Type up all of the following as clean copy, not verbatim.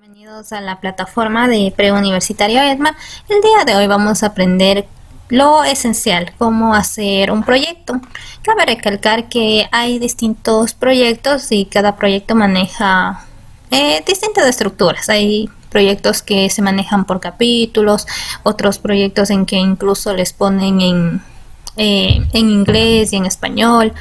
Bienvenidos a la plataforma de Preuniversitario EDMA. El día de hoy vamos a aprender lo esencial, cómo hacer un proyecto. Cabe recalcar que hay distintos proyectos y cada proyecto maneja distintas estructuras. Hay proyectos que se manejan por capítulos, otros proyectos en que incluso les ponen en inglés y en español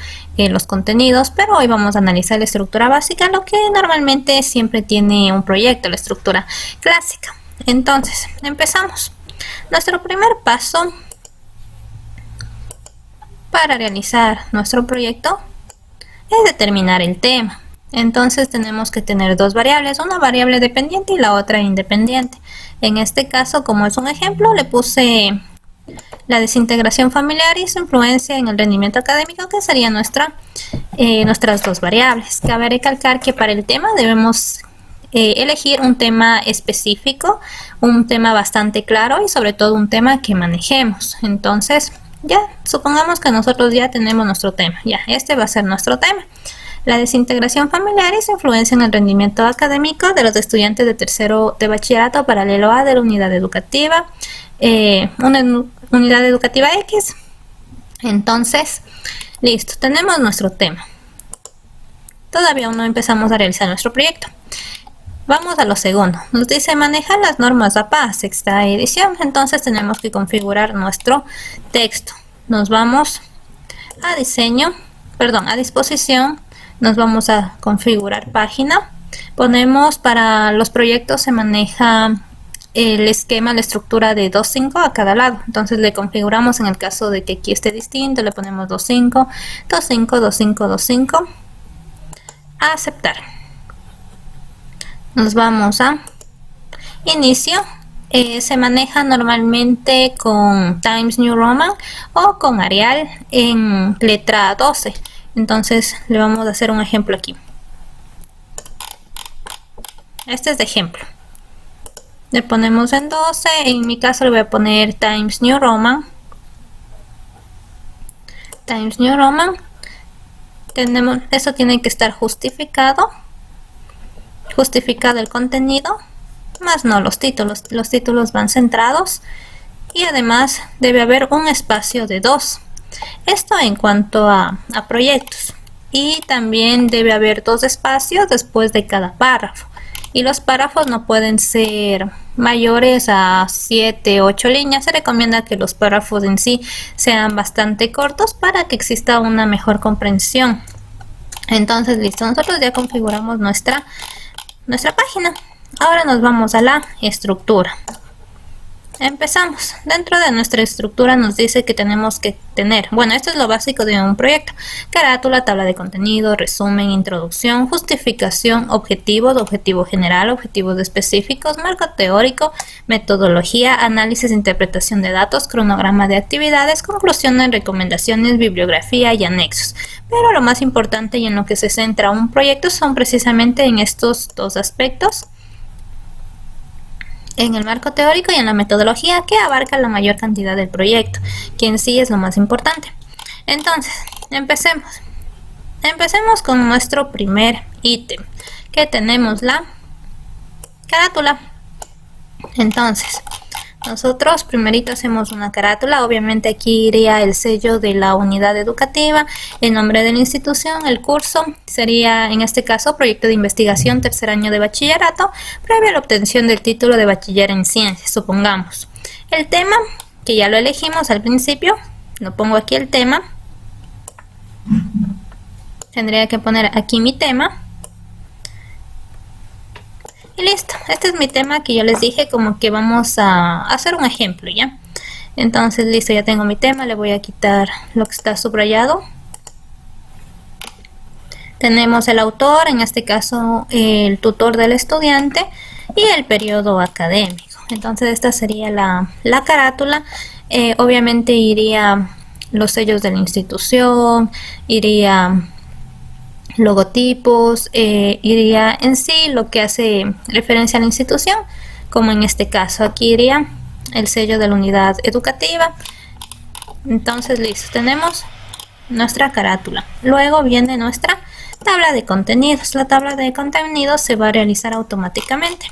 los contenidos, pero hoy vamos a analizar la estructura básica, lo que normalmente siempre tiene un proyecto, la estructura clásica. Entonces, empezamos. Nuestro primer paso para realizar nuestro proyecto es determinar el tema. Entonces tenemos que tener dos variables, una variable dependiente y la otra independiente. En este caso, como es un ejemplo, le puse la desintegración familiar y su influencia en el rendimiento académico, que serían nuestras dos variables. Cabe recalcar que para el tema debemos elegir un tema específico, un tema bastante claro y sobre todo un tema que manejemos. Entonces, ya supongamos que nosotros ya tenemos nuestro tema, ya este va a ser nuestro tema. La desintegración familiar y su influencia en el rendimiento académico de los estudiantes de tercero de bachillerato paralelo A de la unidad educativa, una unidad educativa X. Entonces, listo, tenemos nuestro tema. Todavía aún no empezamos a realizar nuestro proyecto. Vamos a lo segundo. Nos dice manejar las normas APA, sexta edición. Entonces tenemos que configurar nuestro texto. Nos vamos a diseño, a disposición. Nos vamos a configurar página. Ponemos para los proyectos se maneja el esquema, la estructura de 2.5 a cada lado. Entonces le configuramos en el caso de que aquí esté distinto, le ponemos 2.5, 2.5, 2.5, 2.5. A aceptar. Nos vamos a inicio. Se maneja normalmente con Times New Roman o con Arial en letra 12. Entonces le vamos a hacer un ejemplo aquí. Este es de ejemplo. Le ponemos en 12, en mi caso le voy a poner Times New Roman. Times New Roman. Eso tiene que estar justificado. Justificado el contenido, más no los títulos. Los títulos van centrados y además debe haber un espacio de 2. Esto en cuanto a proyectos. Y también debe haber 2 espacios después de cada párrafo. Y los párrafos no pueden ser mayores a 7, 8 líneas. Se recomienda que los párrafos en sí sean bastante cortos para que exista una mejor comprensión. Entonces, listo, nosotros ya configuramos nuestra página. Ahora nos vamos a la estructura. Empezamos. Dentro de nuestra estructura nos dice que tenemos que tener, bueno, esto es lo básico de un proyecto: carátula, tabla de contenido, resumen, introducción, justificación, objetivos, objetivo general, objetivos específicos, marco teórico, metodología, análisis e interpretación de datos, cronograma de actividades, conclusiones, recomendaciones, bibliografía y anexos. Pero lo más importante y en lo que se centra un proyecto son precisamente en estos dos aspectos: en el marco teórico y en la metodología, que abarca la mayor cantidad del proyecto, que en sí es lo más importante. Entonces, empecemos. Empecemos con nuestro primer ítem, que tenemos la carátula. Entonces, nosotros primerito hacemos una carátula. Obviamente aquí iría el sello de la unidad educativa, el nombre de la institución, el curso. Sería en este caso proyecto de investigación tercer año de bachillerato, previo a la obtención del título de bachiller en ciencias, supongamos. El tema, que ya lo elegimos al principio, lo pongo aquí el tema. Tendría que poner aquí mi tema. Y listo, este es mi tema que yo les dije como que vamos a hacer un ejemplo, ¿ya? Entonces, listo, ya tengo mi tema, le voy a quitar lo que está subrayado. Tenemos el autor, en este caso el tutor del estudiante, y el periodo académico. Entonces esta sería la carátula. Obviamente iría los sellos de la institución, iría logotipos, iría en sí lo que hace referencia a la institución, como en este caso aquí iría el sello de la unidad educativa. Entonces listo, tenemos nuestra carátula. Luego viene nuestra Tabla de contenidos. La tabla de contenidos se va a realizar automáticamente.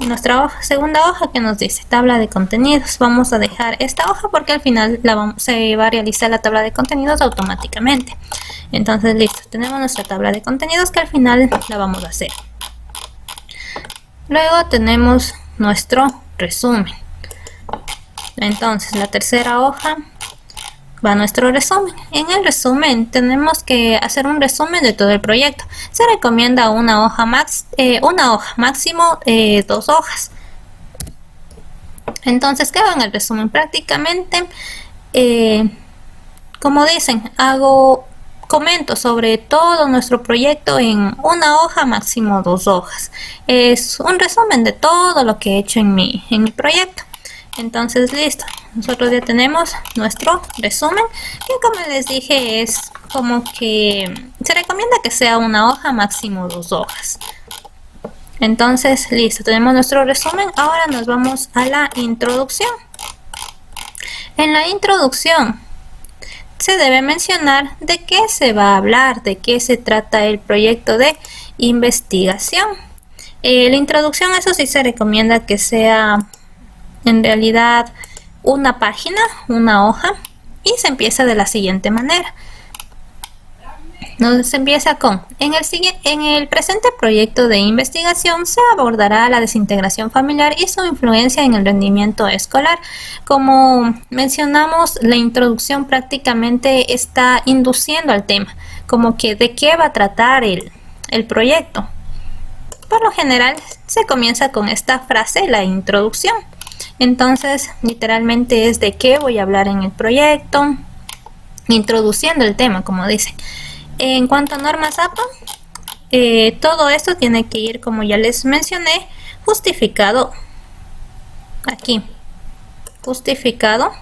Nuestra segunda hoja que nos dice tabla de contenidos. Vamos a dejar esta hoja porque al final se va a realizar la tabla de contenidos automáticamente. Entonces listo, tenemos nuestra tabla de contenidos que al final la vamos a hacer. Luego tenemos nuestro resumen. Entonces la tercera hoja va nuestro resumen. En el resumen tenemos que hacer un resumen de todo el proyecto. Se recomienda una hoja máximo 2 hojas. Entonces, ¿qué hago en el resumen? Prácticamente, como dicen, comento sobre todo nuestro proyecto en una hoja, máximo 2 hojas. Es un resumen de todo lo que he hecho en mi proyecto. Entonces listo, nosotros ya tenemos nuestro resumen y como les dije es como que se recomienda que sea una hoja, máximo 2 hojas. Entonces listo, tenemos nuestro resumen. Ahora nos vamos a la introducción. En la introducción se debe mencionar de qué se va a hablar, de qué se trata el proyecto de investigación. La introducción, eso sí se recomienda que sea en realidad una página, una hoja, y se empieza de la siguiente manera. Se empieza con, en el presente proyecto de investigación se abordará la desintegración familiar y su influencia en el rendimiento escolar. Como mencionamos, la introducción prácticamente está induciendo al tema, como que de qué va a tratar el proyecto. Por lo general se comienza con esta frase, la introducción. Entonces, literalmente es de qué voy a hablar en el proyecto, introduciendo el tema, como dicen. En cuanto a normas APA, todo esto tiene que ir, como ya les mencioné, justificado. Aquí, justificado.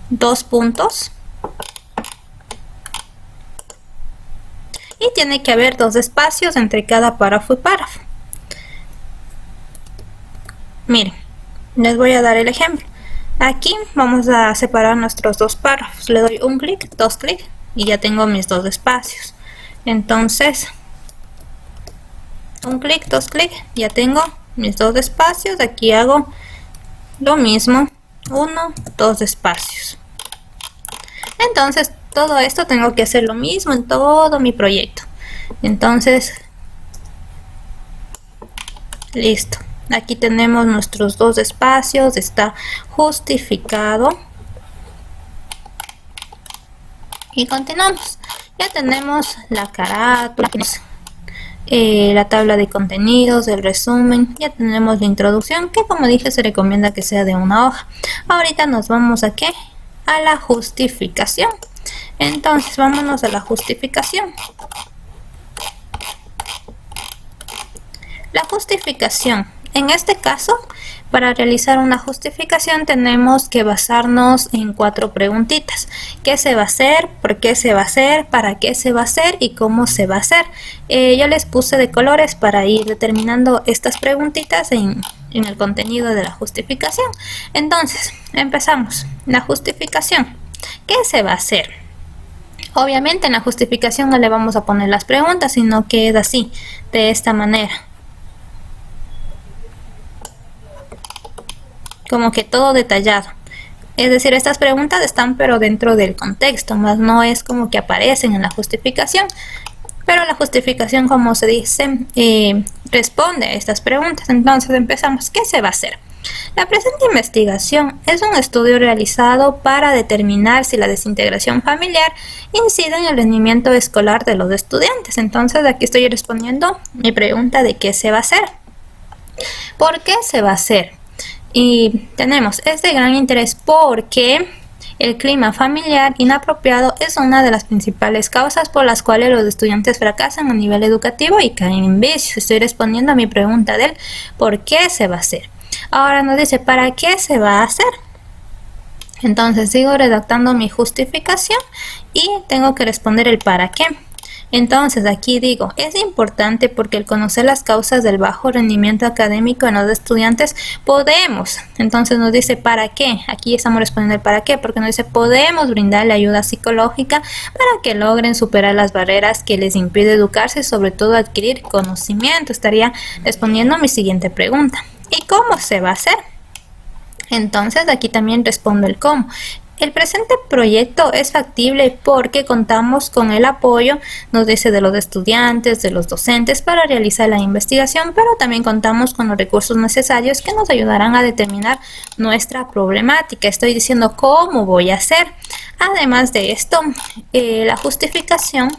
2 puntos. Y tiene que haber 2 espacios entre cada párrafo y párrafo. Miren, les voy a dar el ejemplo. Aquí vamos a separar nuestros 2 párrafos. Le doy un clic, 2 clics y ya tengo mis 2 espacios. Entonces, un clic, 2 clics, ya tengo mis 2 espacios. Aquí hago lo mismo, 1, 2 espacios. Entonces, todo esto tengo que hacer lo mismo en todo mi proyecto. Entonces, listo. Aquí tenemos nuestros 2 espacios, está justificado. Y continuamos. Ya tenemos la carátula, la tabla de contenidos, el resumen. Ya tenemos la introducción, que como dije se recomienda que sea de una hoja. Ahorita nos vamos a ¿qué? A la justificación. Entonces vámonos a la justificación. La justificación. En este caso, para realizar una justificación tenemos que basarnos en 4 preguntitas. ¿Qué se va a hacer? ¿Por qué se va a hacer? ¿Para qué se va a hacer? ¿Y cómo se va a hacer? Yo les puse de colores para ir determinando estas preguntitas en el contenido de la justificación. Entonces, empezamos. La justificación. ¿Qué se va a hacer? Obviamente en la justificación no le vamos a poner las preguntas, sino que es así, de esta manera. Como que todo detallado. Es decir, estas preguntas están pero dentro del contexto, más no es como que aparecen en la justificación. Pero la justificación, como se dice, responde a estas preguntas. Entonces empezamos. ¿Qué se va a hacer? La presente investigación es un estudio realizado para determinar si la desintegración familiar incide en el rendimiento escolar de los estudiantes. Entonces aquí estoy respondiendo mi pregunta de qué se va a hacer. ¿Por qué se va a hacer? Y tenemos, es de gran interés porque el clima familiar inapropiado es una de las principales causas por las cuales los estudiantes fracasan a nivel educativo y caen en vicios. Estoy respondiendo a mi pregunta del por qué se va a hacer. Ahora nos dice para qué se va a hacer. Entonces sigo redactando mi justificación y tengo que responder el para qué. Entonces aquí digo, es importante porque al conocer las causas del bajo rendimiento académico en los estudiantes podemos, entonces nos dice ¿para qué? Aquí estamos respondiendo el para qué, porque nos dice podemos brindarle ayuda psicológica para que logren superar las barreras que les impide educarse y sobre todo adquirir conocimiento. Estaría respondiendo a mi siguiente pregunta. ¿Y cómo se va a hacer? Entonces aquí también respondo el cómo. El presente proyecto es factible porque contamos con el apoyo, nos dice, de los estudiantes, de los docentes para realizar la investigación, pero también contamos con los recursos necesarios que nos ayudarán a determinar nuestra problemática. Estoy diciendo cómo voy a hacer. Además de esto, la justificación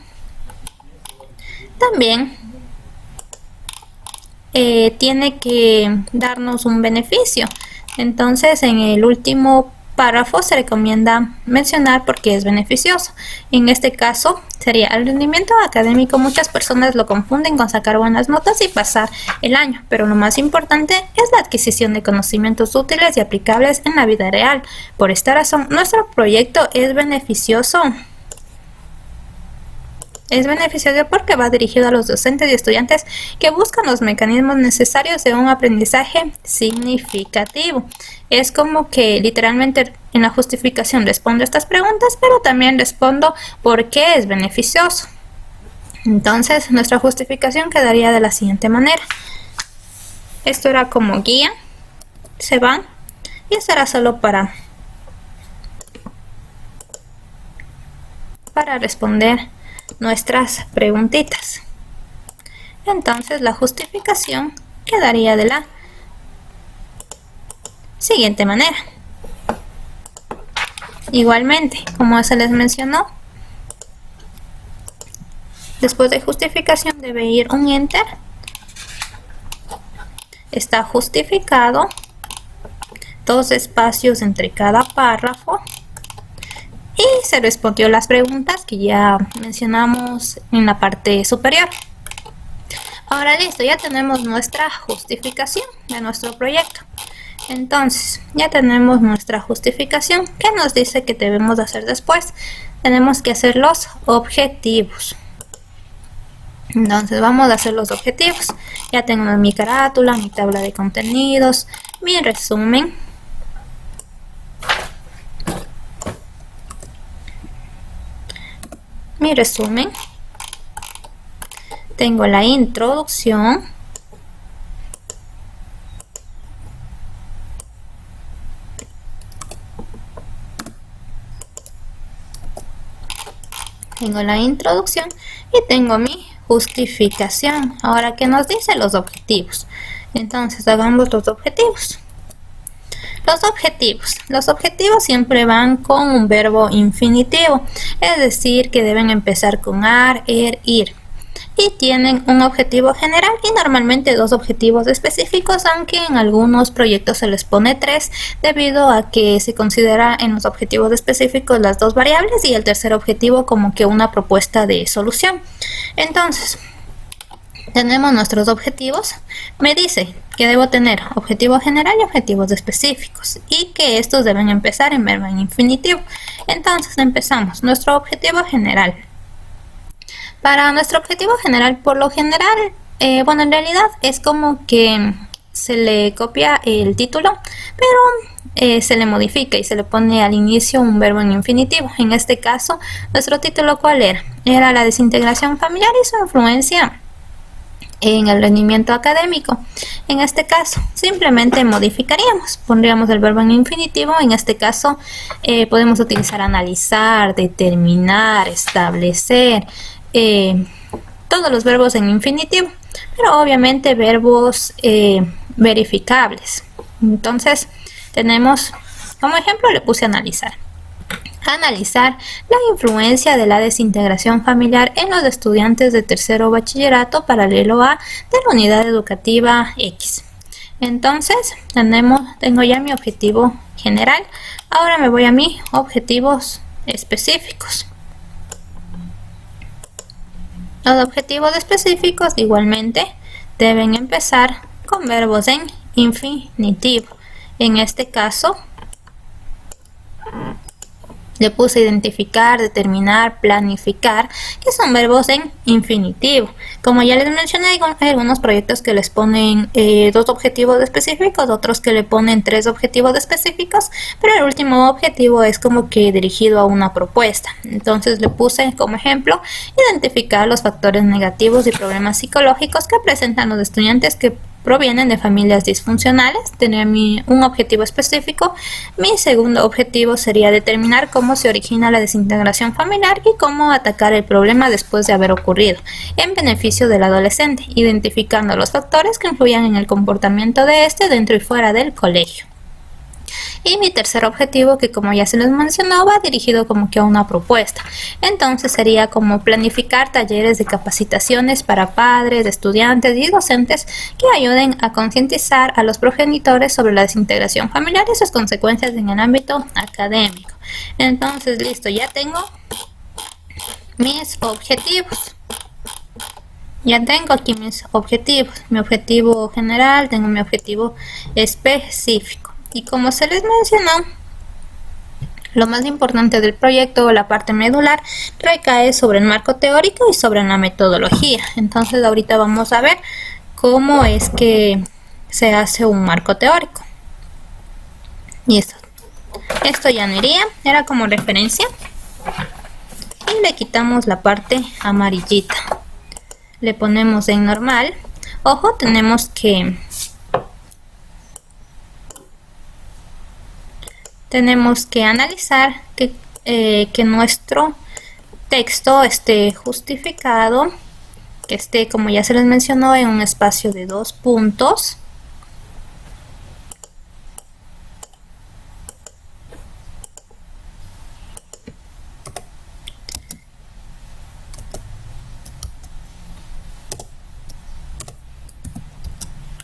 también tiene que darnos un beneficio. Entonces, en el último párrafo se recomienda mencionar por qué es beneficioso. En este caso sería el rendimiento académico. Muchas personas lo confunden con sacar buenas notas y pasar el año, pero lo más importante es la adquisición de conocimientos útiles y aplicables en la vida real. Por esta razón, nuestro proyecto es beneficioso. Es beneficioso porque va dirigido a los docentes y estudiantes que buscan los mecanismos necesarios de un aprendizaje significativo. Es como que literalmente en la justificación respondo estas preguntas, pero también respondo por qué es beneficioso. Entonces, nuestra justificación quedaría de la siguiente manera. Esto era como guía, se van, y esto era solo para responder nuestras preguntitas. Entonces la justificación quedaría de la siguiente manera. Igualmente, como se les mencionó, después de justificación debe ir un enter. Está justificado, 2 espacios entre cada párrafo. Y se respondió las preguntas que ya mencionamos en la parte superior. Ahora listo, ya tenemos nuestra justificación de nuestro proyecto. Entonces, ya tenemos nuestra justificación. ¿Qué nos dice que debemos hacer después? Tenemos que hacer los objetivos. Entonces vamos a hacer los objetivos. Ya tengo mi carátula, mi tabla de contenidos, mi resumen. Tengo la introducción, y tengo mi justificación. Ahora, ¿qué nos dice los objetivos? Entonces hagamos los objetivos. Los objetivos siempre van con un verbo infinitivo, es decir, que deben empezar con ar, ir. Y tienen un objetivo general y normalmente 2 objetivos específicos, aunque en algunos proyectos se les pone 3 debido a que se considera en los objetivos específicos las 2 variables y el tercer objetivo como que una propuesta de solución. Entonces, tenemos nuestros objetivos. Me dice que debo tener objetivo general y objetivos específicos y que estos deben empezar en verbo en infinitivo. Entonces empezamos. Nuestro objetivo general. Para nuestro objetivo general, por lo general, bueno, en realidad es como que se le copia el título, pero se le modifica y se le pone al inicio un verbo en infinitivo. En este caso, nuestro título, ¿cuál era? Era la desintegración familiar y su influencia en el rendimiento académico. En este caso, simplemente modificaríamos, pondríamos el verbo en infinitivo. En este caso, podemos utilizar analizar, determinar, establecer, todos los verbos en infinitivo, pero obviamente verbos verificables. Entonces, tenemos como ejemplo, le puse analizar. Analizar la influencia de la desintegración familiar en los estudiantes de tercero bachillerato paralelo A de la unidad educativa X. Entonces, tengo ya mi objetivo general. Ahora me voy a mis objetivos específicos. Los objetivos específicos igualmente deben empezar con verbos en infinitivo. En este caso, Le puse identificar, determinar, planificar, que son verbos en infinitivo. Como ya les mencioné, hay algunos proyectos que les ponen 2 objetivos específicos, otros que le ponen 3 objetivos específicos, pero el último objetivo es como que dirigido a una propuesta. Entonces le puse como ejemplo, identificar los factores negativos y problemas psicológicos que presentan los estudiantes que provienen de familias disfuncionales, tener un objetivo específico. Mi segundo objetivo sería determinar cómo se origina la desintegración familiar y cómo atacar el problema después de haber ocurrido, en beneficio del adolescente, identificando los factores que influyen en el comportamiento de este dentro y fuera del colegio. Y mi tercer objetivo, que como ya se les mencionó, va dirigido como que a una propuesta. Entonces sería como planificar talleres de capacitaciones para padres, estudiantes y docentes que ayuden a concientizar a los progenitores sobre la desintegración familiar y sus consecuencias en el ámbito académico. Entonces, listo, ya tengo mis objetivos. Ya tengo aquí mis objetivos. Mi objetivo general, tengo mi objetivo específico. Y como se les mencionó, lo más importante del proyecto o la parte medular recae sobre el marco teórico y sobre la metodología. Entonces ahorita vamos a ver cómo es que se hace un marco teórico. Y esto ya no iría, era como referencia. Y le quitamos la parte amarillita. Le ponemos en normal. Ojo, tenemos que analizar que nuestro texto esté justificado, que esté, como ya se les mencionó, en un espacio de 2 puntos.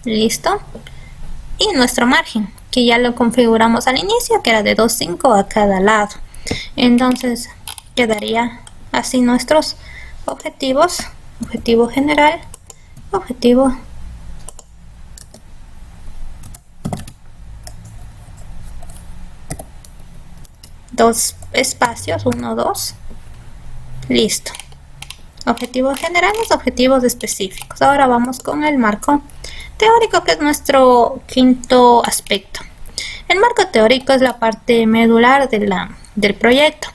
Listo. Y nuestro margen, que ya lo configuramos al inicio, que era de 2,5 a cada lado. Entonces quedaría así nuestros objetivos: objetivo general, objetivo dos espacios, 1, 2, listo. Objetivos generales, objetivos específicos. Ahora vamos con el marco teórico, que es nuestro quinto aspecto. El marco teórico es la parte medular del proyecto.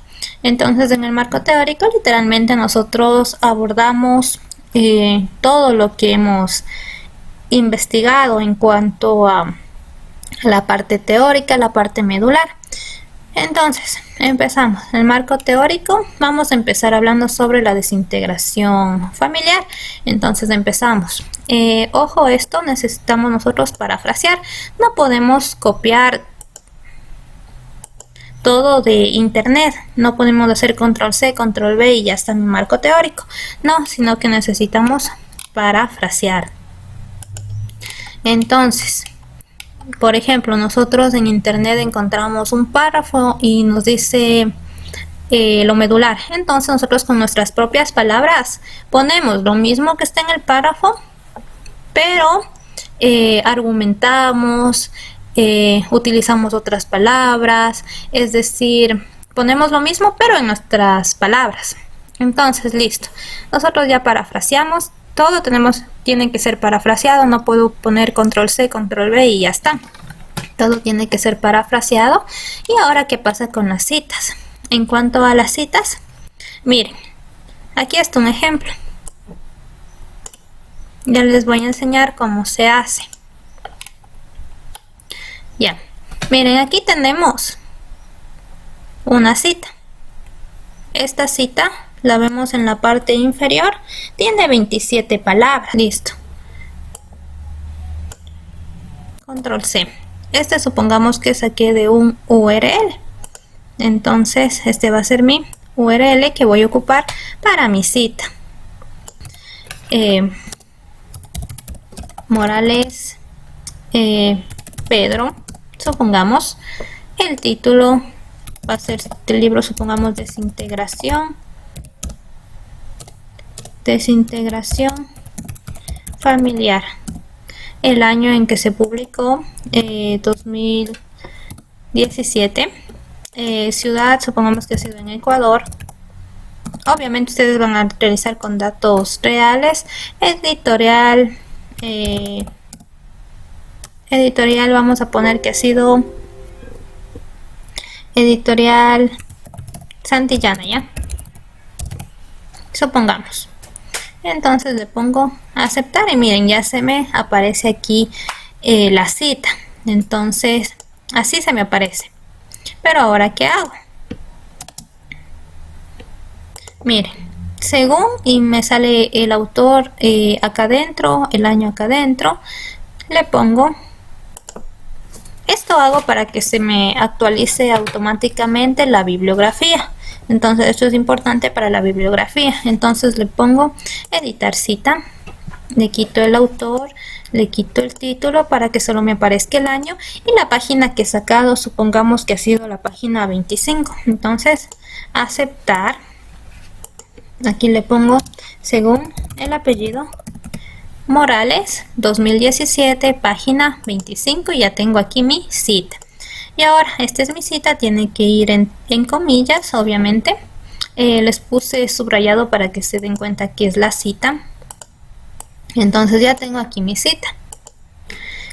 Entonces, en el marco teórico, literalmente nosotros abordamos todo lo que hemos investigado en cuanto a la parte teórica, la parte medular. Entonces, empezamos. El marco teórico, vamos a empezar hablando sobre la desintegración familiar. Entonces empezamos. Ojo, esto necesitamos nosotros parafrasear. No podemos copiar todo de internet. No podemos hacer control C, control V y ya está mi marco teórico. No, sino que necesitamos parafrasear. Entonces, por ejemplo, nosotros en internet encontramos un párrafo y nos dice lo medular. Entonces nosotros con nuestras propias palabras ponemos lo mismo que está en el párrafo, pero argumentamos, utilizamos otras palabras, es decir, ponemos lo mismo pero en nuestras palabras. Entonces, listo. Nosotros ya parafraseamos. Todo tiene que ser parafraseado. No puedo poner control C, control V y ya está. Todo tiene que ser parafraseado. Y ahora, ¿qué pasa con las citas? En cuanto a las citas, miren, aquí está un ejemplo. Ya les voy a enseñar cómo se hace. Ya, miren, aquí tenemos una cita. Esta cita la vemos en la parte inferior, tiene 27 palabras. Listo. Control C. Este supongamos que saqué de un URL. Entonces este va a ser mi URL que voy a ocupar para mi cita. Morales Pedro, supongamos. El título va a ser del libro, supongamos, desintegración familiar. El año en que se publicó, 2017. ciudad, supongamos que ha sido en Ecuador. Obviamente ustedes van a realizar con datos reales. Editorial, editorial vamos a poner que ha sido Editorial Santillana, ¿ya? Supongamos. Entonces le pongo aceptar y miren, ya se me aparece aquí la cita. Entonces así se me aparece. Pero ahora, ¿qué hago? Miren, según y me sale el autor acá adentro, el año acá adentro, le pongo. Esto hago para que se me actualice automáticamente la bibliografía. Entonces esto es importante para la bibliografía. Entonces le pongo editar cita, le quito el autor, le quito el título para que solo me aparezca el año y la página que he sacado, supongamos que ha sido la página 25. Entonces aceptar, aquí le pongo según el apellido Morales 2017, página 25, y ya tengo aquí mi cita. Y ahora, esta es mi cita, tiene que ir en comillas, obviamente. Les puse subrayado para que se den cuenta que es la cita. Entonces ya tengo aquí mi cita.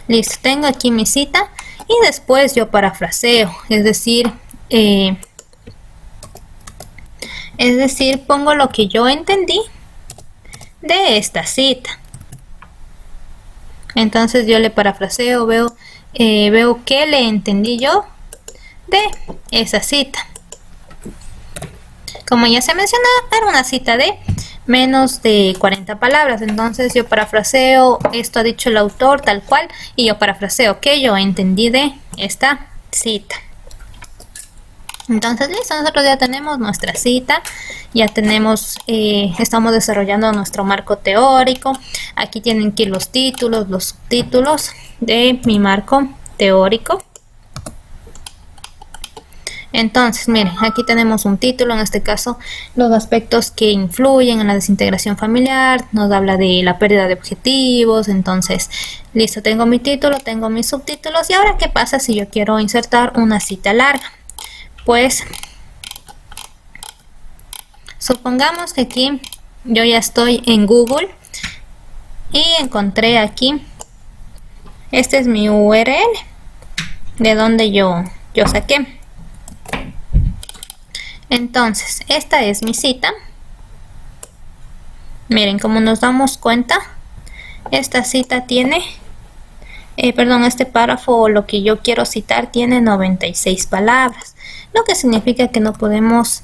Listo, tengo aquí mi cita y después yo parafraseo, es decir, pongo lo que yo entendí de esta cita. Entonces yo le parafraseo, veo qué le entendí yo de esa cita. Como ya se mencionó, era una cita de menos de 40 palabras. Entonces yo parafraseo, esto ha dicho el autor tal cual, y yo parafraseo que yo entendí de esta cita. Entonces listo, nosotros ya tenemos nuestra cita, ya tenemos, estamos desarrollando nuestro marco teórico. Aquí tienen que ir los títulos, los subtítulos de mi marco teórico. Entonces miren, aquí tenemos un título, en este caso los aspectos que influyen en la desintegración familiar, nos habla de la pérdida de objetivos. Entonces listo, tengo mi título, tengo mis subtítulos. Y ahora, ¿qué pasa si yo quiero insertar una cita larga? Pues supongamos que aquí yo ya estoy en Google y encontré aquí, este es mi URL de donde yo saqué. Entonces esta es mi cita. Miren, como nos damos cuenta, esta cita tiene este párrafo, lo que yo quiero citar, tiene 96 palabras, lo que significa que no podemos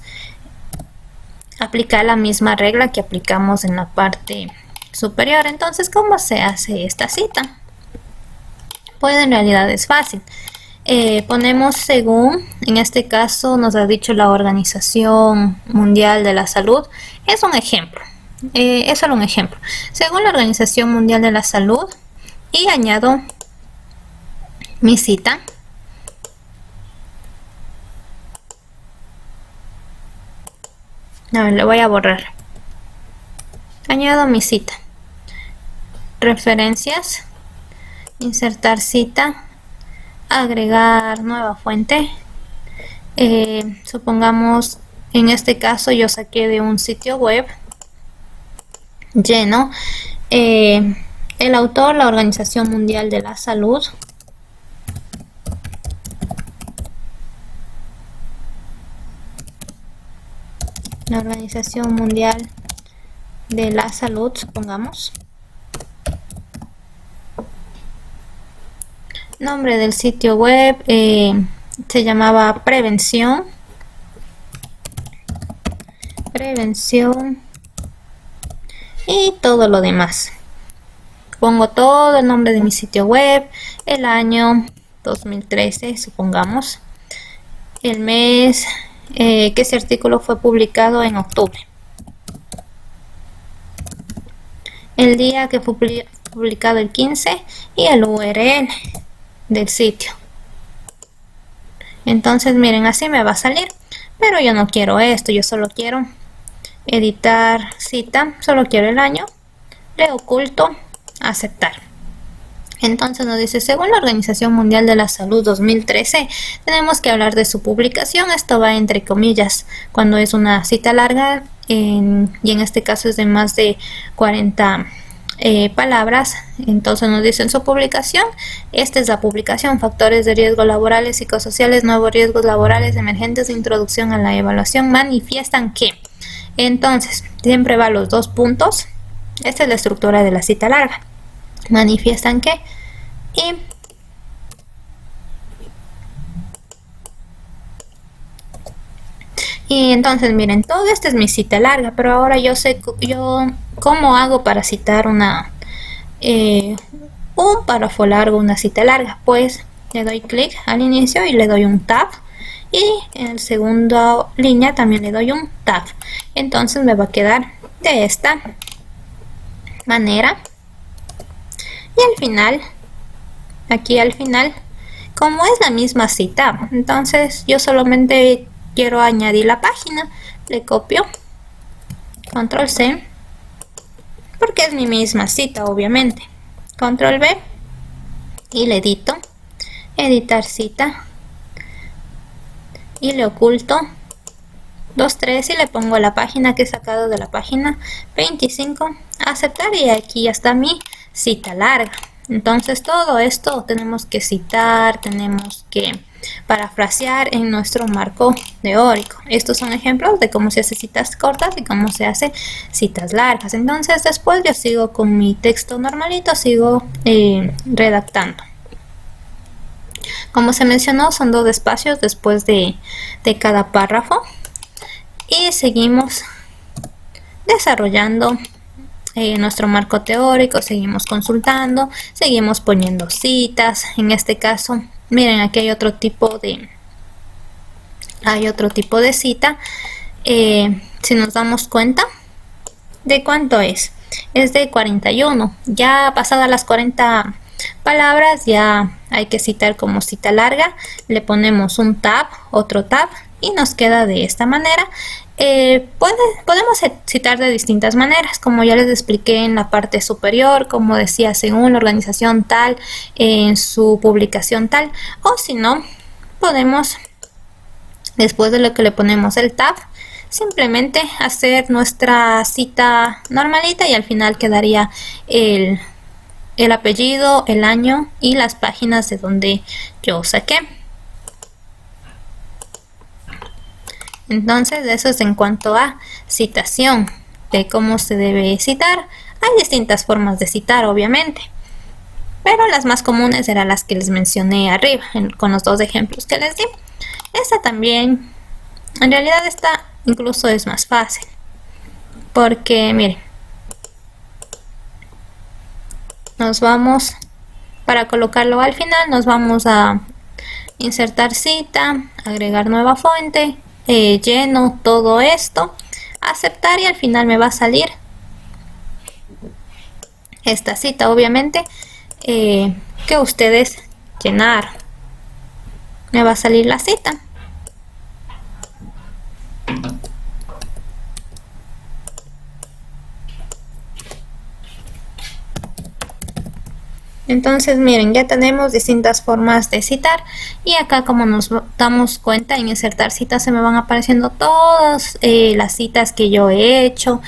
aplicar la misma regla que aplicamos en la parte superior. Entonces, ¿cómo se hace esta cita? Pues en realidad es fácil. Ponemos según, en este caso nos ha dicho la Organización Mundial de la Salud. Es un ejemplo, es solo un ejemplo. Según la Organización Mundial de la Salud, y añado mi cita. A ver, le voy a borrar. Añado mi cita. Referencias. Insertar cita. Agregar nueva fuente. Supongamos, en este caso yo saqué de un sitio web lleno. El autor, la Organización Mundial de la Salud. La Organización Mundial de la Salud, supongamos. Nombre del sitio web, se llamaba Prevención y todo lo demás. Pongo todo el nombre de mi sitio web, el año 2013, supongamos, el mes, que ese artículo fue publicado en octubre, el día que fue publicado el 15 y el URL del sitio. Entonces miren, así me va a salir, pero yo no quiero esto, yo solo quiero editar cita, solo quiero el año, le oculto aceptar. Entonces nos dice, según la Organización Mundial de la Salud 2013, tenemos que hablar de su publicación. Esto va entre comillas cuando es una cita larga y en este caso es de más de 40 palabras. Entonces nos dice en su publicación, esta es la publicación: factores de riesgo laborales, psicosociales, nuevos riesgos laborales emergentes de introducción a la evaluación manifiestan que. Entonces siempre va a los 2 puntos. Esta es la estructura de la cita larga. Manifiestan que y entonces miren, todo esto es mi cita larga, pero ahora yo sé cómo hago para citar un párrafo largo, una cita larga. Pues le doy clic al inicio y le doy un tab, y en la segunda línea también le doy un tab. Entonces me va a quedar de esta manera. Y al final, aquí al final, como es la misma cita, entonces yo solamente quiero añadir la página. Le copio, control C, porque es mi misma cita obviamente. Control V y le edito, editar cita, y le oculto 2.3 y le pongo la página que he sacado de la página 25, aceptar, y aquí ya está mi cita larga. Entonces todo esto tenemos que citar, tenemos que parafrasear en nuestro marco teórico. Estos son ejemplos de cómo se hace citas cortas y cómo se hace citas largas. Entonces después yo sigo con mi texto normalito, sigo redactando. Como se mencionó, son 2 espacios después de cada párrafo, y seguimos desarrollando nuestro marco teórico, seguimos consultando, seguimos poniendo citas. En este caso, miren, aquí hay otro tipo de cita. Si nos damos cuenta, ¿de cuánto es? Es de 41. Ya pasadas las 40 palabras, ya hay que citar como cita larga. Le ponemos un tab, otro tab, y nos queda de esta manera. Podemos citar de distintas maneras, como ya les expliqué en la parte superior, como decía, según la organización tal, en su publicación tal, o si no, podemos, después de lo que le ponemos el tab, simplemente hacer nuestra cita normalita, y al final quedaría el apellido, el año y las páginas de donde yo saqué. Entonces eso es en cuanto a citación, de cómo se debe citar. Hay distintas formas de citar obviamente, pero las más comunes eran las que les mencioné arriba con los 2 ejemplos que les di. Esta también, en realidad esta incluso es más fácil, porque miren, nos vamos, para colocarlo al final, nos vamos a insertar cita, agregar nueva fuente, lleno todo esto, aceptar, y al final me va a salir esta cita obviamente que ustedes llenaron. Me va a salir la cita. Entonces miren, ya tenemos distintas formas de citar, y acá, como nos damos cuenta, en insertar citas se me van apareciendo todas las citas que yo he hecho,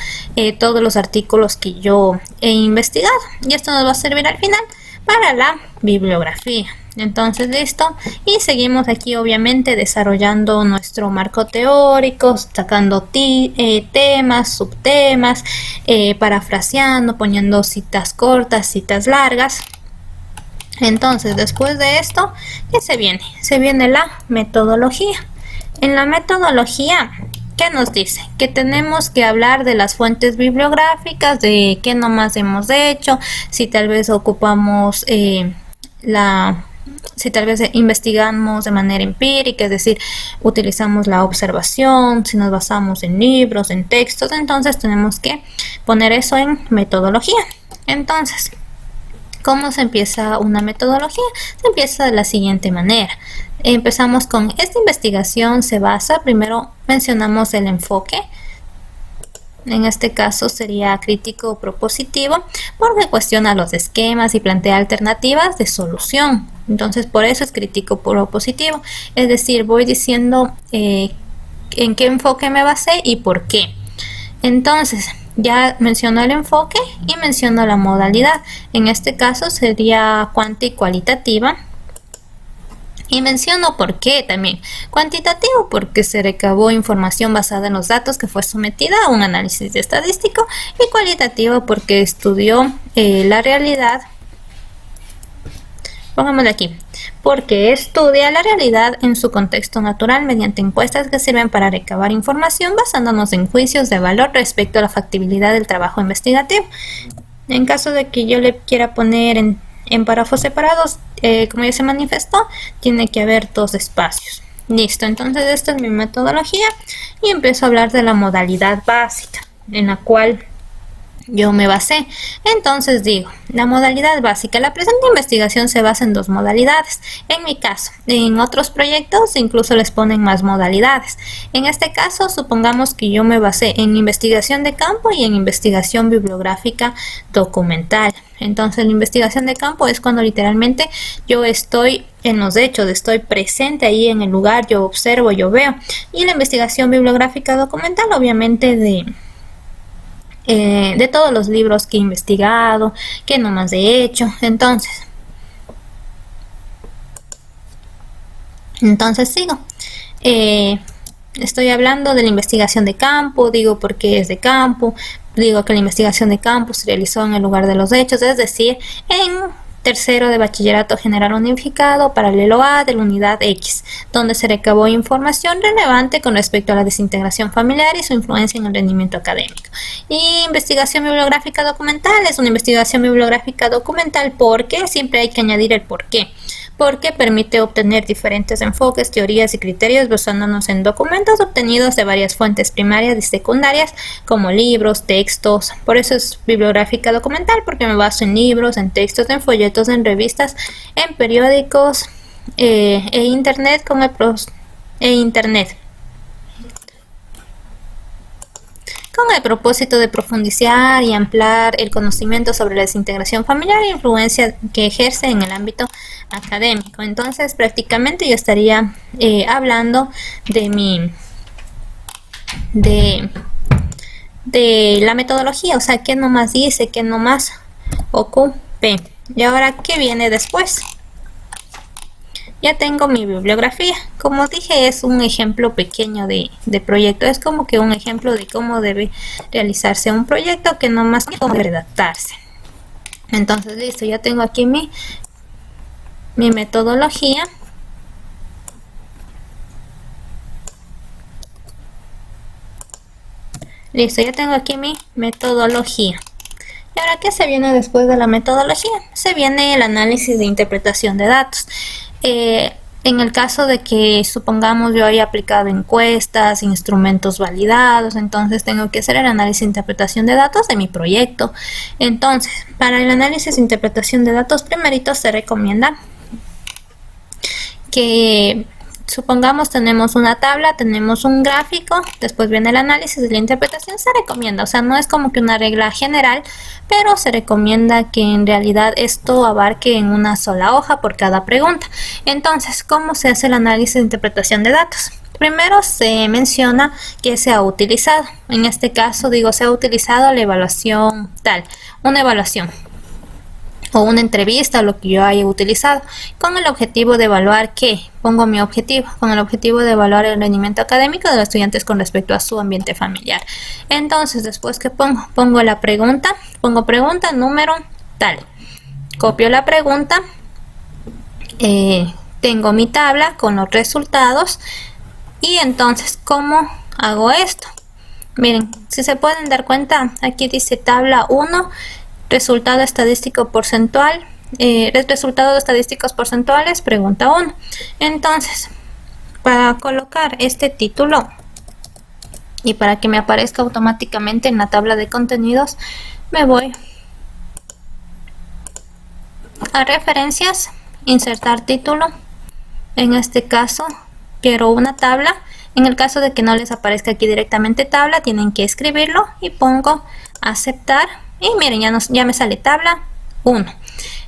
todos los artículos que yo he investigado, y esto nos va a servir al final para la bibliografía. Entonces listo, y seguimos aquí obviamente desarrollando nuestro marco teórico, sacando temas, subtemas, parafraseando, poniendo citas cortas, citas largas. Entonces después de esto, ¿qué se viene? Se viene la metodología. En la metodología, ¿qué nos dice? Que tenemos que hablar de las fuentes bibliográficas, de qué nomás hemos hecho, si tal vez ocupamos si tal vez investigamos de manera empírica, es decir, utilizamos la observación, si nos basamos en libros, en textos. Entonces tenemos que poner eso en metodología. Entonces, ¿cómo se empieza una metodología? Se empieza de la siguiente manera. Empezamos con esta investigación se basa, primero mencionamos el enfoque, En este caso sería crítico propositivo porque cuestiona los esquemas y plantea alternativas de solución. Entonces por eso es crítico propositivo. Es decir, voy diciendo en qué enfoque me basé y por qué. Entonces ya menciono el enfoque y menciono la modalidad. En este caso sería cuanti cualitativa. Y menciono por qué también. Cuantitativo porque se recabó información basada en los datos que fue sometida a un análisis estadístico, y cualitativo porque estudió la realidad. Pongámosle aquí, porque estudia la realidad en su contexto natural mediante encuestas que sirven para recabar información basándonos en juicios de valor respecto a la factibilidad del trabajo investigativo. En caso de que yo le quiera poner en párrafos separados, como ya se manifestó, tiene que haber dos espacios. Listo, entonces esta es mi metodología y empiezo a hablar de la modalidad básica en la cual yo me basé. Entonces digo, la modalidad básica. La presente investigación se basa en dos modalidades. En mi caso, en otros proyectos incluso les ponen más modalidades. En este caso, supongamos que yo me basé en investigación de campo y en investigación bibliográfica documental. Entonces la investigación de campo es cuando literalmente yo estoy en los hechos, estoy presente ahí en el lugar, yo observo, yo veo. Y la investigación bibliográfica documental, obviamente de todos los libros que he investigado, que nomás he hecho. Entonces sigo. Estoy hablando de la investigación de campo, digo por qué es de campo, digo que la investigación de campo se realizó en el lugar de los hechos, es decir, en tercero de bachillerato general unificado, paralelo A de la unidad X, donde se recabó información relevante con respecto a la desintegración familiar y su influencia en el rendimiento académico. Y investigación bibliográfica documental es una investigación bibliográfica documental porque siempre hay que añadir el por qué. Porque permite obtener diferentes enfoques, teorías y criterios basándonos en documentos obtenidos de varias fuentes primarias y secundarias, como libros, textos. Por eso es bibliográfica documental, porque me baso en libros, en textos, en folletos, en revistas, en periódicos e internet con el propósito de profundizar y ampliar el conocimiento sobre la desintegración familiar e influencia que ejerce en el ámbito académico. Entonces prácticamente yo estaría hablando de la metodología, o sea, qué nomás hice, qué nomás ocupé. Y ahora, ¿qué viene después? Ya tengo mi bibliografía. Como dije, es un ejemplo pequeño de proyecto. Es como que un ejemplo de cómo debe realizarse un proyecto, que nomás cómo debe redactarse. Entonces, listo, ya tengo aquí mi metodología. Listo, ya tengo aquí mi metodología. ¿Y ahora qué se viene después de la metodología? Se viene el análisis de interpretación de datos. En el caso de que supongamos yo haya aplicado encuestas, instrumentos validados, entonces tengo que hacer el análisis de interpretación de datos de mi proyecto. Entonces, para el análisis de interpretación de datos, primerito se recomienda que supongamos tenemos una tabla, tenemos un gráfico, después viene el análisis de la interpretación. Se recomienda, o sea, no es como que una regla general, pero se recomienda que en realidad esto abarque en una sola hoja por cada pregunta. Entonces, ¿cómo se hace el análisis de interpretación de datos? Primero se menciona que se ha utilizado. En este caso digo, se ha utilizado la evaluación tal, una evaluación o una entrevista, lo que yo haya utilizado, con el objetivo de evaluar ¿qué? Pongo mi objetivo, con el objetivo de evaluar el rendimiento académico de los estudiantes con respecto a su ambiente familiar. Entonces, después que pongo la pregunta, pongo pregunta, número, tal. Copio la pregunta, tengo mi tabla con los resultados, y entonces, ¿cómo hago esto? Miren, si se pueden dar cuenta, aquí dice tabla 1, resultado estadístico porcentual, resultados estadísticos porcentuales, pregunta 1. Entonces, para colocar este título y para que me aparezca automáticamente en la tabla de contenidos, me voy a referencias, insertar título. En este caso quiero una tabla En el caso de que no les aparezca aquí directamente tabla, tienen que escribirlo y pongo aceptar. Y miren, ya me sale tabla 1.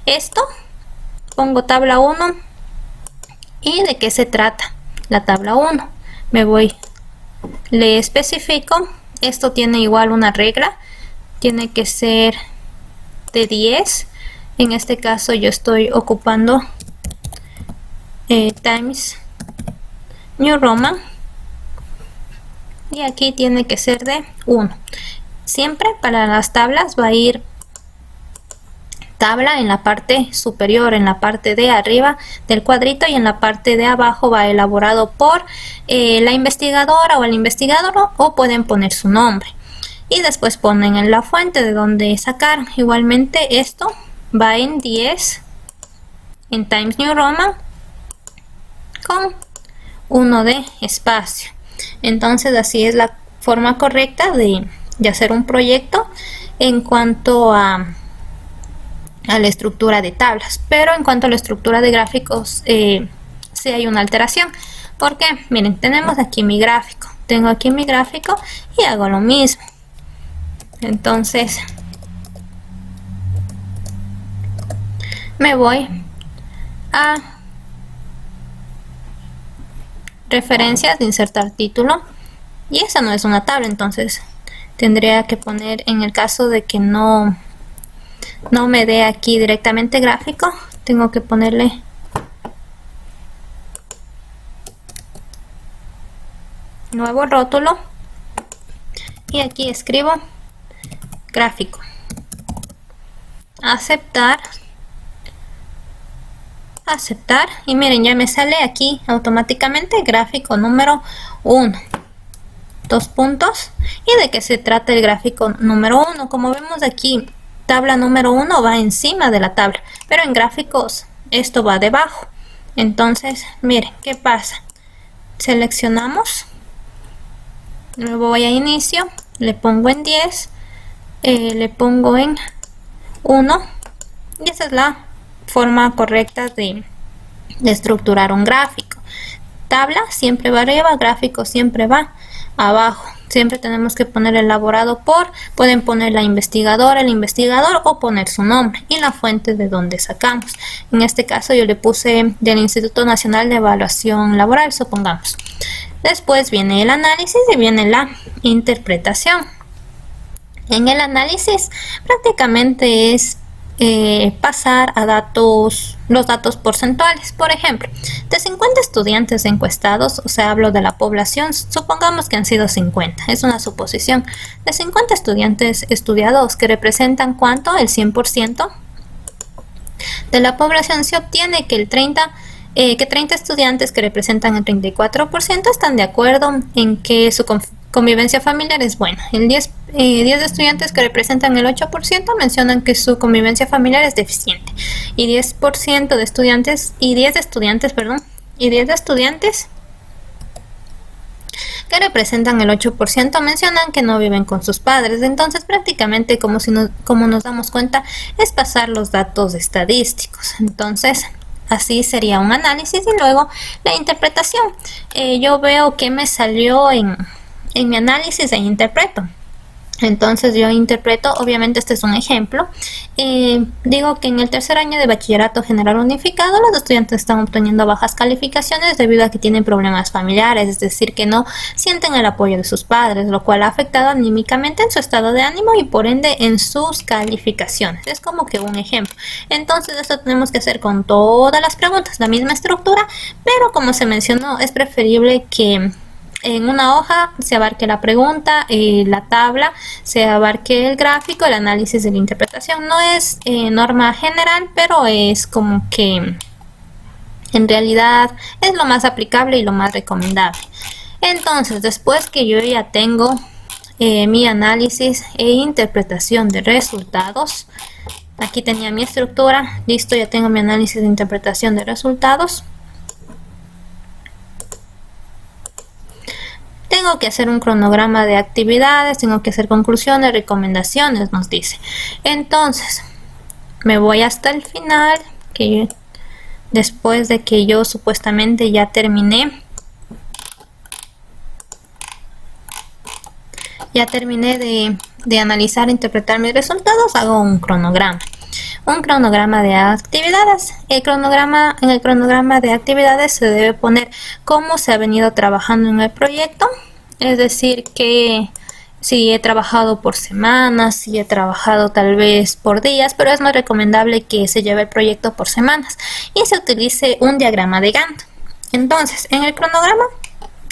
Esto, pongo tabla 1. ¿Y de qué se trata la tabla 1? Me voy, le especifico. Esto tiene igual una regla. Tiene que ser de 10. En este caso yo estoy ocupando Times New Roman. Y aquí tiene que ser de 1. Siempre para las tablas va a ir tabla en la parte superior, en la parte de arriba del cuadrito, y en la parte de abajo va elaborado por la investigadora o el investigador, o pueden poner su nombre. Y después ponen en la fuente de donde sacaron. Igualmente esto va en 10 en Times New Roman con 1 de espacio. Entonces así es la forma correcta de hacer un proyecto en cuanto a la estructura de tablas. Pero en cuanto a la estructura de gráficos, sí hay una alteración. ¿Por qué? Miren, tenemos aquí mi gráfico. Tengo aquí mi gráfico y hago lo mismo. Entonces me voy a referencias de insertar título, y esa no es una tabla, entonces tendría que poner, en el caso de que no me dé aquí directamente gráfico, tengo que ponerle nuevo rótulo y aquí escribo gráfico, aceptar, y miren, ya me sale aquí automáticamente gráfico número 1, 2 puntos. ¿Y de qué se trata el gráfico número 1? Como vemos aquí, tabla número 1 va encima de la tabla, pero en gráficos esto va debajo. Entonces miren qué pasa, seleccionamos, luego voy a inicio, le pongo en 10, le pongo en 1, y esa es la forma correcta de estructurar un gráfico. Tabla siempre va arriba, gráfico siempre va abajo. Siempre tenemos que poner elaborado por, pueden poner la investigadora, el investigador, o poner su nombre y la fuente de donde sacamos. En este caso yo le puse del Instituto Nacional de Evaluación Laboral, supongamos. Después viene el análisis y viene la interpretación. En el análisis prácticamente es pasar a los datos porcentuales. Por ejemplo, de 50 estudiantes encuestados, o sea, hablo de la población, supongamos que han sido 50, es una suposición. De 50 estudiantes estudiados, que representan ¿cuánto? El 100% de la población, se obtiene que 30 estudiantes, que representan el 34%, están de acuerdo en que su convivencia familiar es buena. El 10 de estudiantes, que representan el 8%, mencionan que su convivencia familiar es deficiente. Y 10% de estudiantes, y 10 de estudiantes que representan el 8%, mencionan que no viven con sus padres. Entonces prácticamente, como nos damos cuenta, es pasar los datos estadísticos. Entonces así sería un análisis. Y luego la interpretación. Yo veo que me salió en mi análisis e interpreto. Entonces yo interpreto, obviamente este es un ejemplo, digo que en el tercer año de bachillerato general unificado los estudiantes están obteniendo bajas calificaciones debido a que tienen problemas familiares, es decir, que no sienten el apoyo de sus padres, lo cual ha afectado anímicamente en su estado de ánimo y por ende en sus calificaciones. Es como que un ejemplo. Entonces esto tenemos que hacer con todas las preguntas, la misma estructura, pero como se mencionó, es preferible que en una hoja se abarque la pregunta, la tabla, se abarque el gráfico, el análisis y la interpretación. No es norma general, pero es como que en realidad es lo más aplicable y lo más recomendable. Entonces, después que yo ya tengo mi análisis e interpretación de resultados, aquí tenía mi estructura, listo, ya tengo mi análisis de interpretación de resultados. Tengo que hacer un cronograma de actividades, tengo que hacer conclusiones, recomendaciones, nos dice. Entonces, me voy hasta el final, después de que yo supuestamente ya terminé ya terminé de analizar e interpretar mis resultados, hago un cronograma. Un cronograma de actividades. En el cronograma de actividades se debe poner cómo se ha venido trabajando en el proyecto, es decir, que si he trabajado por semanas, si he trabajado tal vez por días, pero es más recomendable que se lleve el proyecto por semanas y se utilice un diagrama de Gantt. Entonces, en el cronograma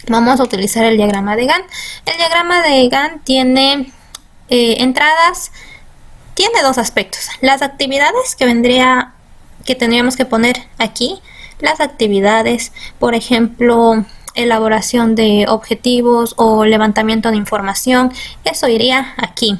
vamos a utilizar el diagrama de Gantt. El diagrama de Gantt tiene entradas. Tiene dos aspectos. Las actividades que tendríamos que poner aquí. Las actividades, por ejemplo, elaboración de objetivos o levantamiento de información. Eso iría aquí.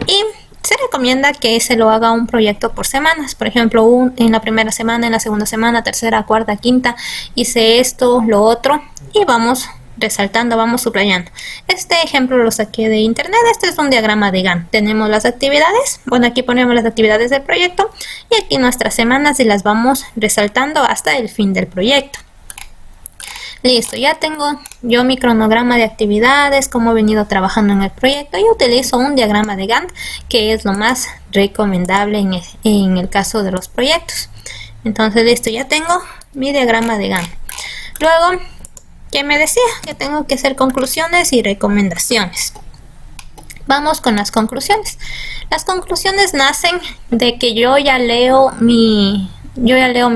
Y se recomienda que se lo haga un proyecto por semanas. Por ejemplo, en la primera semana, en la segunda semana, tercera, cuarta, quinta, hice esto, lo otro. Y vamos resaltando, vamos subrayando. Este ejemplo lo saqué de internet. Este es un diagrama de Gantt. Tenemos las actividades. Bueno, aquí ponemos las actividades del proyecto y aquí nuestras semanas y las vamos resaltando hasta el fin del proyecto. Listo, ya tengo yo mi cronograma de actividades, cómo he venido trabajando en el proyecto y utilizo un diagrama de Gantt, que es lo más recomendable en el caso de los proyectos. Entonces, listo, ya tengo mi diagrama de Gantt. Luego, que me decía que tengo que hacer conclusiones y recomendaciones. Vamos con las conclusiones. Las conclusiones nacen de que yo ya leo mi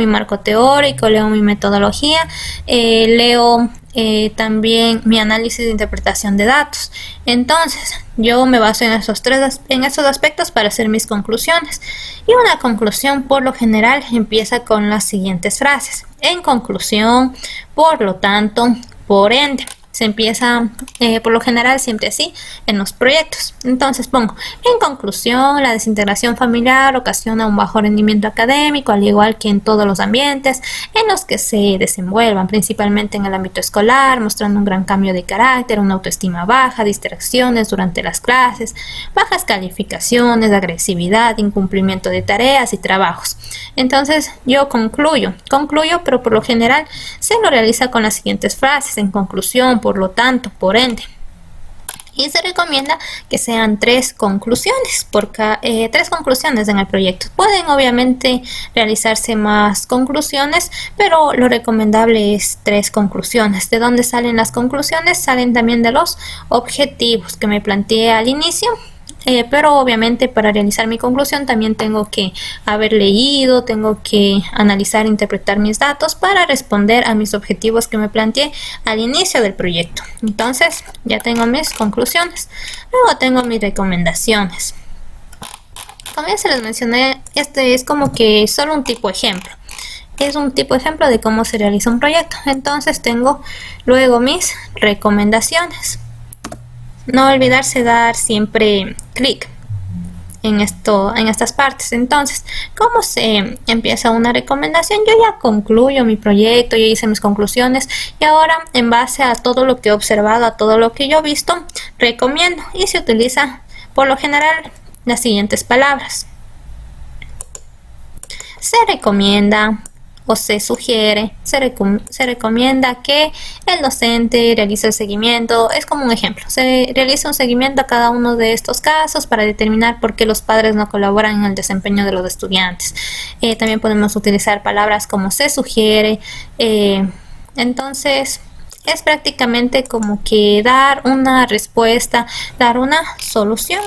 marco teórico, leo mi metodología, leo también mi análisis de interpretación de datos. Entonces, yo me baso en estos aspectos para hacer mis conclusiones. Y una conclusión, por lo general, empieza con las siguientes frases. En conclusión, por lo tanto, por ende. Se empieza por lo general siempre así en los proyectos. Entonces pongo, en conclusión, la desintegración familiar ocasiona un bajo rendimiento académico, al igual que en todos los ambientes en los que se desenvuelvan, principalmente en el ámbito escolar, mostrando un gran cambio de carácter, una autoestima baja, distracciones durante las clases, bajas calificaciones, agresividad, incumplimiento de tareas y trabajos. Entonces yo concluyo, pero por lo general se lo realiza con las siguientes frases. En conclusión, por lo tanto, por ende. Y se recomienda que sean 3 conclusiones, tres conclusiones en el proyecto. Pueden obviamente realizarse más conclusiones, pero lo recomendable es 3 conclusiones. ¿De dónde salen las conclusiones? Salen también de los objetivos que me planteé al inicio. Pero obviamente para realizar mi conclusión también tengo que haber leído, tengo que analizar e interpretar mis datos para responder a mis objetivos que me planteé al inicio del proyecto. Entonces ya tengo mis conclusiones. Luego tengo mis recomendaciones. Como ya se les mencioné, este es como que solo un tipo ejemplo. Es un tipo ejemplo de cómo se realiza un proyecto. Entonces tengo luego mis recomendaciones. No olvidarse dar siempre clic en estas partes. Entonces, ¿cómo se empieza una recomendación? Yo ya concluyo mi proyecto, ya hice mis conclusiones y ahora, en base a todo lo que he observado, a todo lo que yo he visto, recomiendo, y se utiliza por lo general las siguientes palabras. Se recomienda o se sugiere, se recomienda que el docente realice el seguimiento. Es como un ejemplo, se realiza un seguimiento a cada uno de estos casos para determinar por qué los padres no colaboran en el desempeño de los estudiantes. También podemos utilizar palabras como se sugiere. Entonces es prácticamente como que dar una respuesta, dar una solución.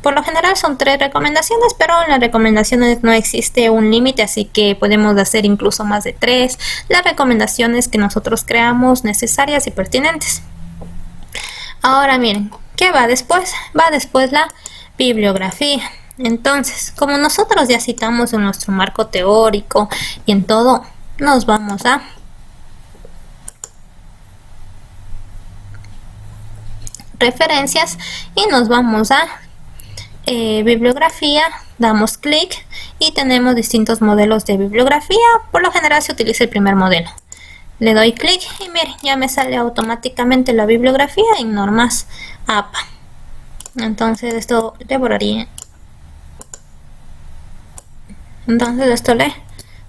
Por lo general son 3 recomendaciones, pero en las recomendaciones no existe un límite, así que podemos hacer incluso más de 3 las recomendaciones que nosotros creamos necesarias y pertinentes. Ahora miren, ¿qué va después? Va después la bibliografía. Entonces, como nosotros ya citamos en nuestro marco teórico y en todo, nos vamos a referencias y nos vamos a bibliografía, damos clic y tenemos distintos modelos de bibliografía. Por lo general se utiliza el primer modelo. Le doy clic y miren, ya me sale automáticamente la bibliografía en normas APA. Entonces esto le borraría. Entonces esto le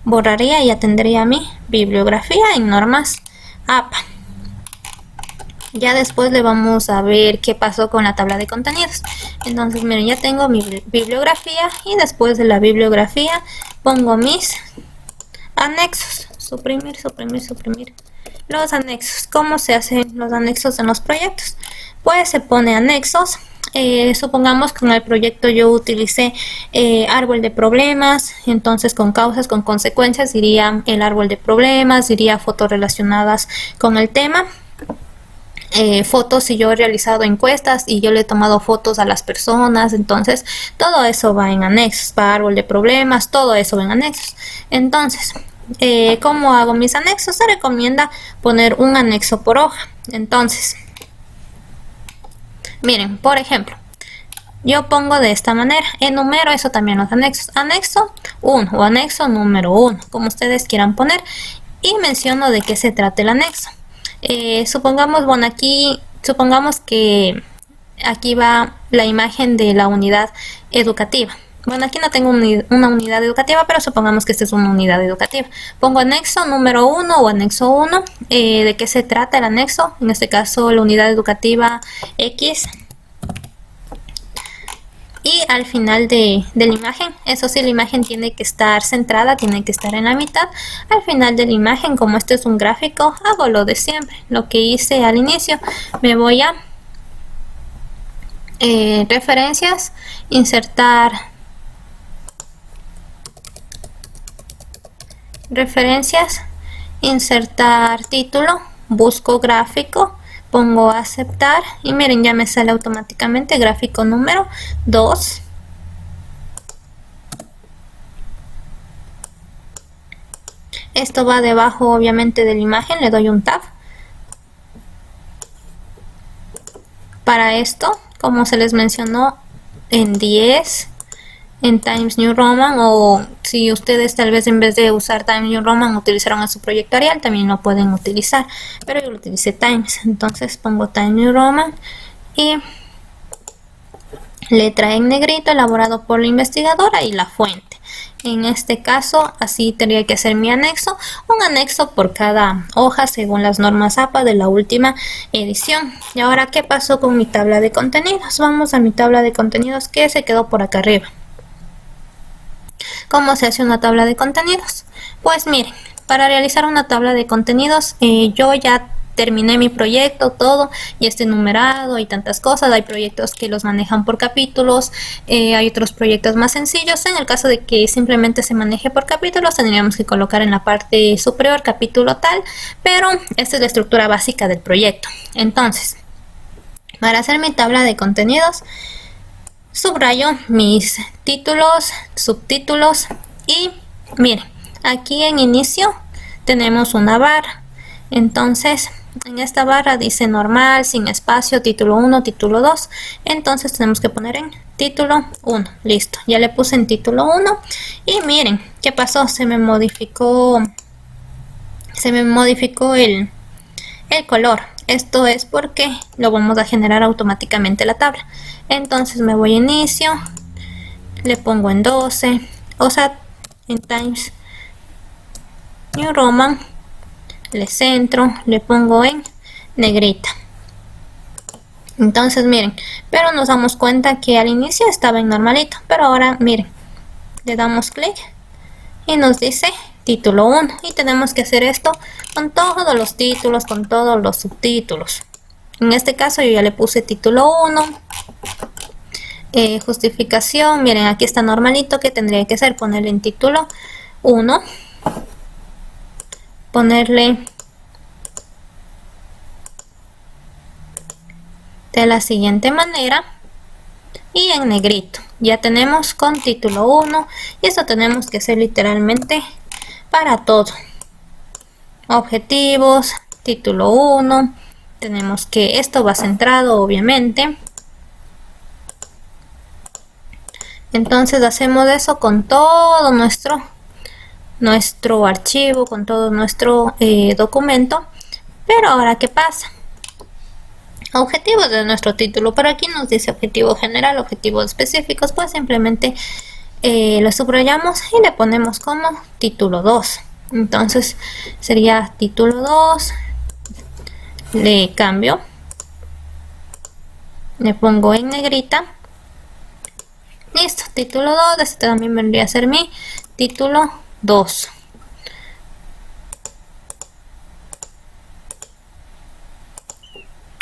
borraría y ya tendría mi bibliografía en normas APA. Ya después le vamos a ver qué pasó con la tabla de contenidos. Entonces miren, ya tengo mi bibliografía y después de la bibliografía pongo mis anexos. Suprimir, suprimir, suprimir. Los anexos. ¿Cómo se hacen los anexos en los proyectos? Pues se pone anexos. Supongamos que en el proyecto yo utilicé árbol de problemas, entonces con causas, con consecuencias iría el árbol de problemas, iría fotos relacionadas con el tema. Fotos, si yo he realizado encuestas y yo le he tomado fotos a las personas, entonces todo eso va en anexos, va árbol de problemas, todo eso va en anexos. Entonces, ¿cómo hago mis anexos? Se recomienda poner un anexo por hoja. Entonces, miren, por ejemplo, yo pongo de esta manera, enumero eso también los anexos, anexo 1 o anexo número 1, como ustedes quieran poner, y menciono de qué se trata el anexo. Supongamos, bueno, supongamos que aquí va la imagen de la unidad educativa. Bueno, aquí no tengo una unidad educativa, pero supongamos que esta es una unidad educativa. Pongo anexo número 1 o anexo 1. ¿De qué se trata el anexo? En este caso, la unidad educativa X. Y al final de la imagen, eso sí, la imagen tiene que estar centrada, tiene que estar en la mitad. Al final de la imagen, como este es un gráfico, hago lo de siempre. Lo que hice al inicio, me voy a referencias, insertar referencias, insertar título, busco gráfico, pongo aceptar y miren, ya me sale automáticamente gráfico número 2. Esto va debajo obviamente de la imagen, le doy un tab. Para esto, como se les mencionó, en 10, en Times New Roman, o si ustedes tal vez en vez de usar Times New Roman utilizaron a su proyecto Arial, también lo pueden utilizar, pero yo lo utilicé Times, entonces pongo Times New Roman y letra en negrito elaborado por la investigadora y la fuente. En este caso así tendría que ser mi anexo, un anexo por cada hoja según las normas APA de la última edición. Y ahora, ¿qué pasó con mi tabla de contenidos? Vamos a mi tabla de contenidos que se quedó por acá arriba. ¿Cómo se hace una tabla de contenidos? Pues miren, para realizar una tabla de contenidos, yo ya terminé mi proyecto, todo, y está enumerado y tantas cosas. Hay proyectos que los manejan por capítulos, hay otros proyectos más sencillos. En el caso de que simplemente se maneje por capítulos, tendríamos que colocar en la parte superior capítulo tal, pero esta es la estructura básica del proyecto. Entonces, para hacer mi tabla de contenidos, subrayo mis títulos, subtítulos y miren, aquí en inicio tenemos una barra. Entonces en esta barra dice normal, sin espacio, título 1, título 2. Entonces tenemos que poner en título 1. Listo, ya le puse en título 1 y miren qué pasó, se me modificó el color. Esto es porque lo vamos a generar automáticamente la tabla. Entonces me voy a inicio, le pongo en 12, o sea, en Times New Roman, le centro, le pongo en negrita. Entonces miren, pero nos damos cuenta que al inicio estaba en normalito, pero ahora miren, le damos clic y nos dice título 1 y tenemos que hacer esto con todos los títulos, con todos los subtítulos. En este caso yo ya le puse título 1, justificación, miren aquí está normalito, que tendría que ser ponerle en título 1, ponerle de la siguiente manera y en negrito. Ya tenemos con título 1 y eso tenemos que hacer literalmente para todo. Objetivos, título 1, tenemos que esto va centrado obviamente. Entonces hacemos eso con todo nuestro archivo, con todo nuestro documento. Pero ahora, ¿qué pasa? Objetivos de nuestro título, pero aquí nos dice objetivo general, objetivos específicos, pues simplemente lo subrayamos y le ponemos como título 2. Entonces sería título 2, le cambio le pongo en negrita. Listo, título 2, este también vendría a ser mi título 2.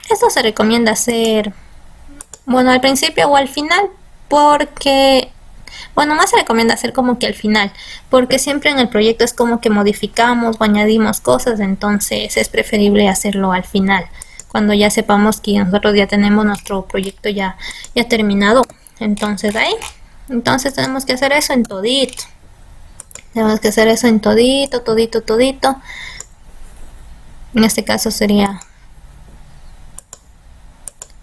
Esto se recomienda hacer, bueno, al principio o al final, porque, bueno, más se recomienda hacer como que al final, porque siempre en el proyecto es como que modificamos o añadimos cosas, entonces es preferible hacerlo al final, cuando ya sepamos que nosotros ya tenemos nuestro proyecto ya terminado. Entonces entonces tenemos que hacer eso en todito. Tenemos que hacer eso en todito. En este caso sería,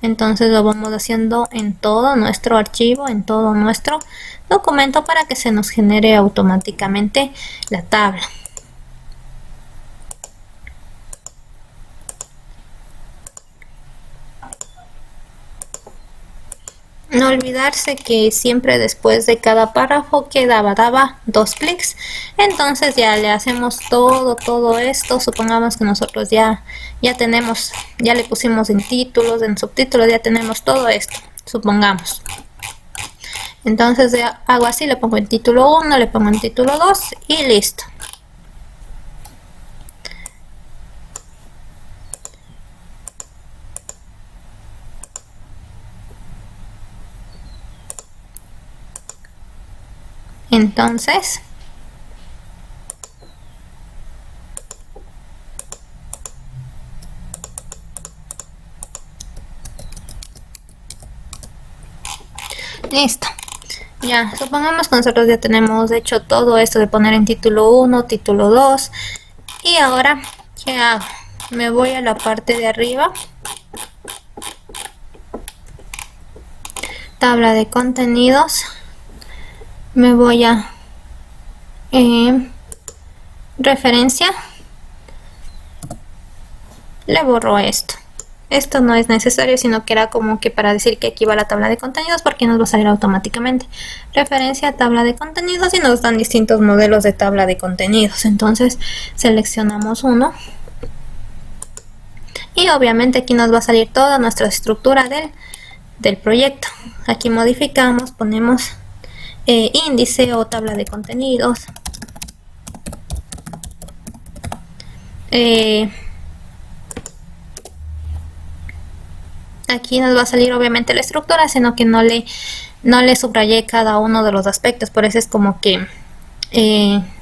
entonces lo vamos haciendo en todo nuestro archivo, en todo nuestro documento, para que se nos genere automáticamente la tabla. No olvidarse que siempre después de cada párrafo que daba 2 clics. Entonces ya le hacemos todo esto. Supongamos que nosotros ya tenemos, ya le pusimos en títulos, en subtítulos, ya tenemos todo esto, supongamos. Entonces hago así, le pongo en título 1, le pongo en título 2 y listo. Entonces listo. Ya, supongamos que nosotros ya tenemos hecho todo esto de poner en título 1, título 2. Y ahora, ¿qué hago? Me voy a la parte de arriba, tabla de contenidos, me voy a referencia, le borro esto. Esto no es necesario, sino que era como que para decir que aquí va la tabla de contenidos, porque nos va a salir automáticamente. Referencia, tabla de contenidos, y nos dan distintos modelos de tabla de contenidos. Entonces seleccionamos uno y obviamente aquí nos va a salir toda nuestra estructura del proyecto. Aquí modificamos, ponemos índice o tabla de contenidos. Aquí nos va a salir obviamente la estructura, sino que no le subrayé cada uno de los aspectos. Por eso es como que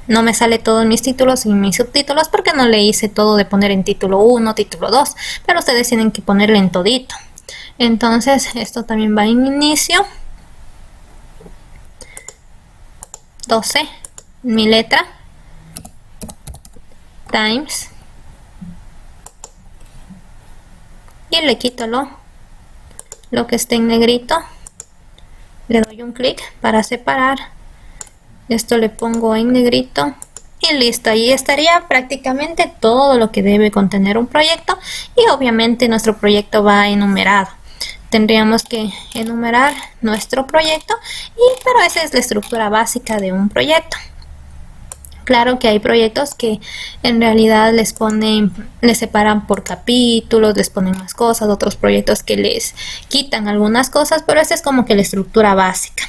no me sale todo en mis títulos y en mis subtítulos, porque no le hice todo de poner en título 1, título 2, pero ustedes tienen que ponerle en todito. Entonces esto también va en inicio, 12, mi letra, times, y le quito lo que esté en negrito, le doy un clic para separar, esto le pongo en negrito y listo. Ahí estaría prácticamente todo lo que debe contener un proyecto, y obviamente nuestro proyecto va enumerado. Tendríamos que enumerar nuestro proyecto, pero esa es la estructura básica de un proyecto. Claro que hay proyectos que en realidad les separan por capítulos, les ponen más cosas, otros proyectos que les quitan algunas cosas, pero esta es como que la estructura básica.